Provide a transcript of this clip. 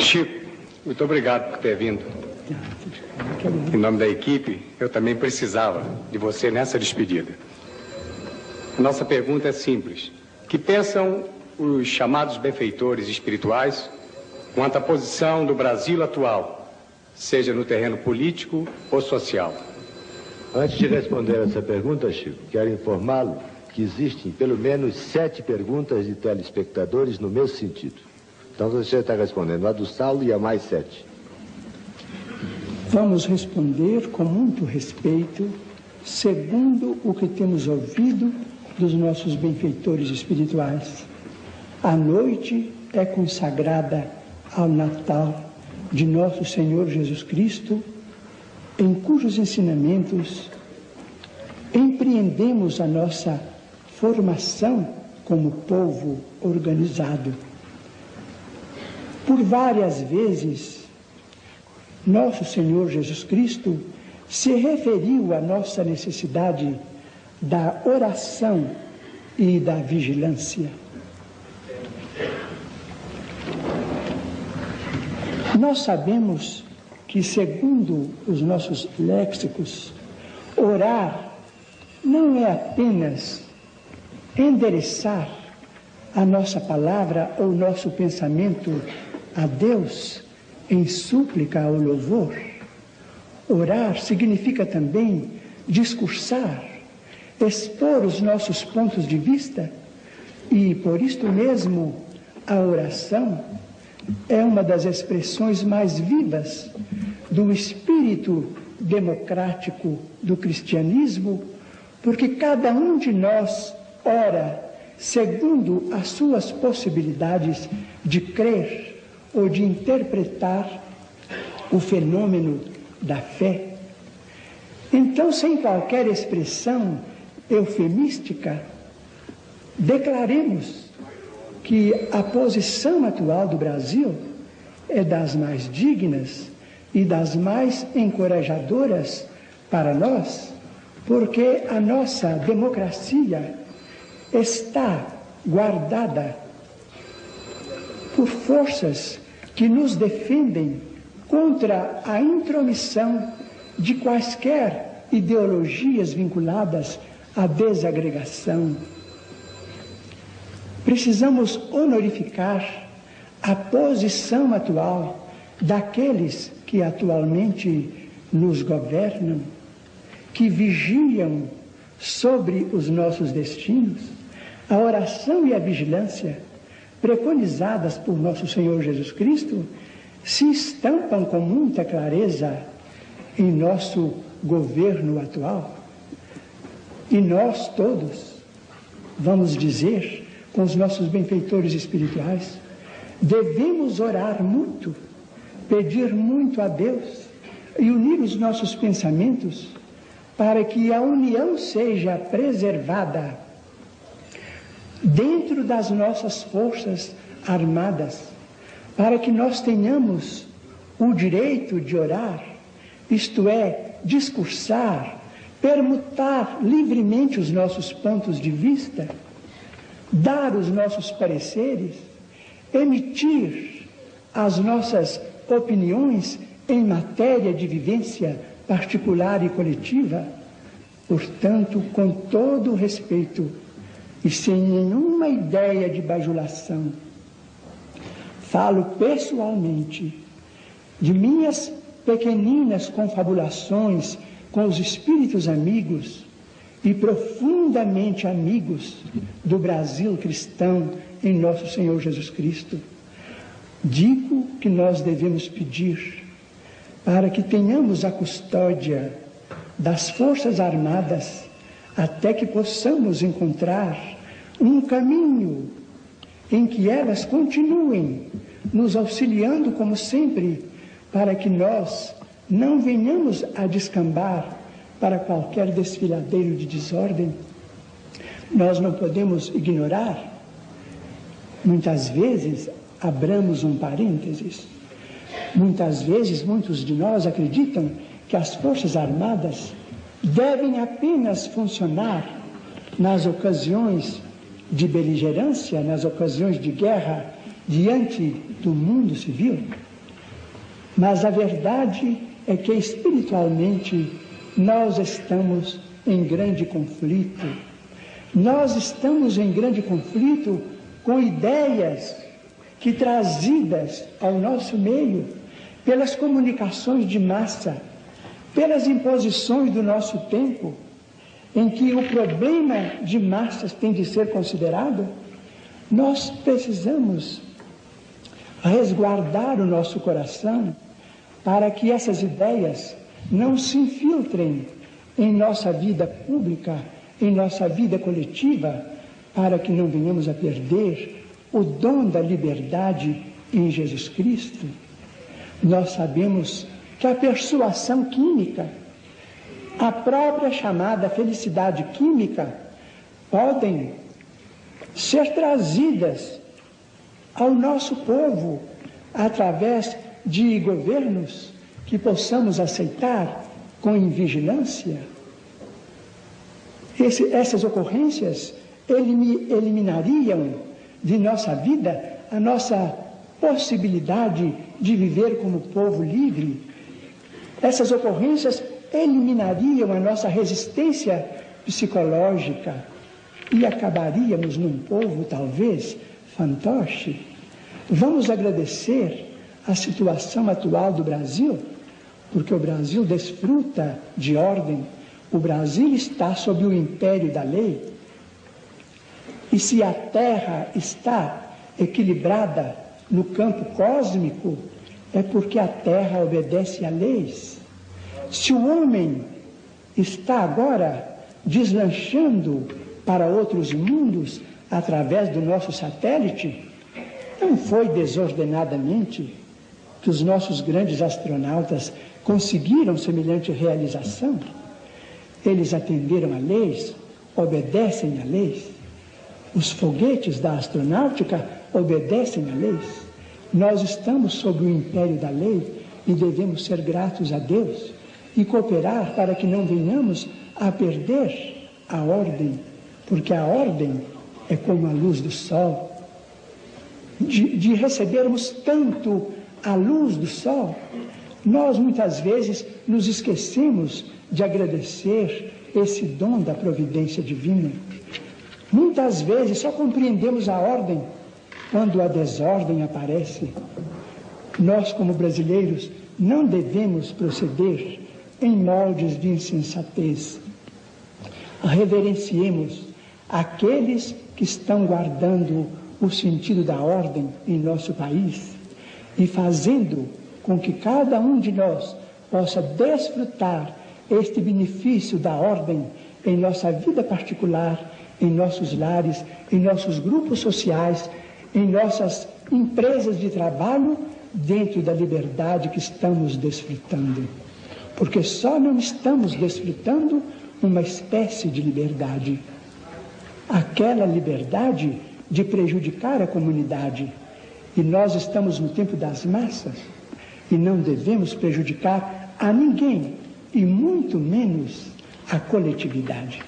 Chico, muito obrigado por ter vindo. Em nome da equipe, eu também precisava de você nessa despedida. A nossa pergunta é simples. O que pensam os chamados benfeitores espirituais quanto à posição do Brasil atual, seja no terreno político ou social? Antes de responder essa pergunta, Chico, quero informá-lo que existem pelo menos 7 perguntas de telespectadores no meu sentido. Então você está respondendo a do Saulo e a mais 7. Vamos responder com muito respeito, segundo o que temos ouvido dos nossos benfeitores espirituais. A noite é consagrada ao Natal de nosso Senhor Jesus Cristo, em cujos ensinamentos empreendemos a nossa formação como povo organizado. Por várias vezes, nosso Senhor Jesus Cristo se referiu à nossa necessidade da oração e da vigilância. Nós sabemos que, segundo os nossos léxicos, orar não é apenas endereçar a nossa palavra ou nosso pensamento a Deus em súplica ou louvor. Orar significa também discursar, expor os nossos pontos de vista, e por isto mesmo a oração é uma das expressões mais vivas do espírito democrático do cristianismo, porque cada um de nós ora segundo as suas possibilidades de crer ou de interpretar o fenômeno da fé. Então, sem qualquer expressão eufemística, declaremos que a posição atual do Brasil é das mais dignas e das mais encorajadoras para nós, porque a nossa democracia está guardada por forças que nos defendem contra a intromissão de quaisquer ideologias vinculadas à desagregação. Precisamos honorificar a posição atual daqueles que atualmente nos governam, que vigiam sobre os nossos destinos. A oração e a vigilância, preconizadas por nosso Senhor Jesus Cristo, se estampam com muita clareza em nosso governo atual. E nós todos vamos dizer, com os nossos benfeitores espirituais, devemos orar muito, pedir muito a Deus e unir os nossos pensamentos para que a união seja preservada dentro das nossas forças armadas, para que nós tenhamos o direito de orar, isto é, discursar, permutar livremente os nossos pontos de vista, dar os nossos pareceres, emitir as nossas opiniões em matéria de vivência particular e coletiva. Portanto, com todo o respeito e sem nenhuma ideia de bajulação, falo pessoalmente de minhas pequeninas confabulações com os espíritos amigos e profundamente amigos do Brasil cristão em nosso Senhor Jesus Cristo. Digo que nós devemos pedir para que tenhamos a custódia das Forças Armadas até que possamos encontrar um caminho em que elas continuem nos auxiliando como sempre, para que nós não venhamos a descambar para qualquer desfiladeiro de desordem. Nós não podemos ignorar, muitas vezes, abramos um parênteses, muitas vezes muitos de nós acreditam que as Forças Armadas devem apenas funcionar nas ocasiões de beligerância, nas ocasiões de guerra, diante do mundo civil. Mas a verdade é que espiritualmente nós estamos em grande conflito. Nós estamos em grande conflito com ideias que, trazidas ao nosso meio pelas comunicações de massa, pelas imposições do nosso tempo, em que o problema de massas tem de ser considerado, nós precisamos resguardar o nosso coração para que essas ideias não se infiltrem em nossa vida pública, em nossa vida coletiva, para que não venhamos a perder o dom da liberdade em Jesus Cristo. Nós sabemos que a persuasão química, a própria chamada felicidade química, podem ser trazidas ao nosso povo através de governos que possamos aceitar com invigilância. Essas ocorrências eliminariam de nossa vida a nossa possibilidade de viver como povo livre. Essas ocorrências eliminariam a nossa resistência psicológica e acabaríamos num povo, talvez, fantoche. Vamos agradecer a situação atual do Brasil, porque o Brasil desfruta de ordem, o Brasil está sob o império da lei, e se a Terra está equilibrada no campo cósmico, é porque a Terra obedece a leis. Se o homem está agora deslanchando para outros mundos através do nosso satélite, não foi desordenadamente que os nossos grandes astronautas conseguiram semelhante realização. Eles atenderam a leis, obedecem a leis. Os foguetes da astronáutica obedecem a leis. Nós estamos sob o império da lei e devemos ser gratos a Deus e cooperar para que não venhamos a perder a ordem, porque a ordem é como a luz do sol. De recebermos tanto a luz do sol, nós muitas vezes nos esquecemos de agradecer esse dom da providência divina. Muitas vezes só compreendemos a ordem quando a desordem aparece. Nós, como brasileiros, não devemos proceder em moldes de insensatez. Reverenciemos aqueles que estão guardando o sentido da ordem em nosso país e fazendo com que cada um de nós possa desfrutar este benefício da ordem em nossa vida particular, em nossos lares, em nossos grupos sociais, em nossas empresas de trabalho, dentro da liberdade que estamos desfrutando. Porque só não estamos desfrutando uma espécie de liberdade. Aquela liberdade de prejudicar a comunidade. E nós estamos no tempo das massas e não devemos prejudicar a ninguém, e muito menos a coletividade.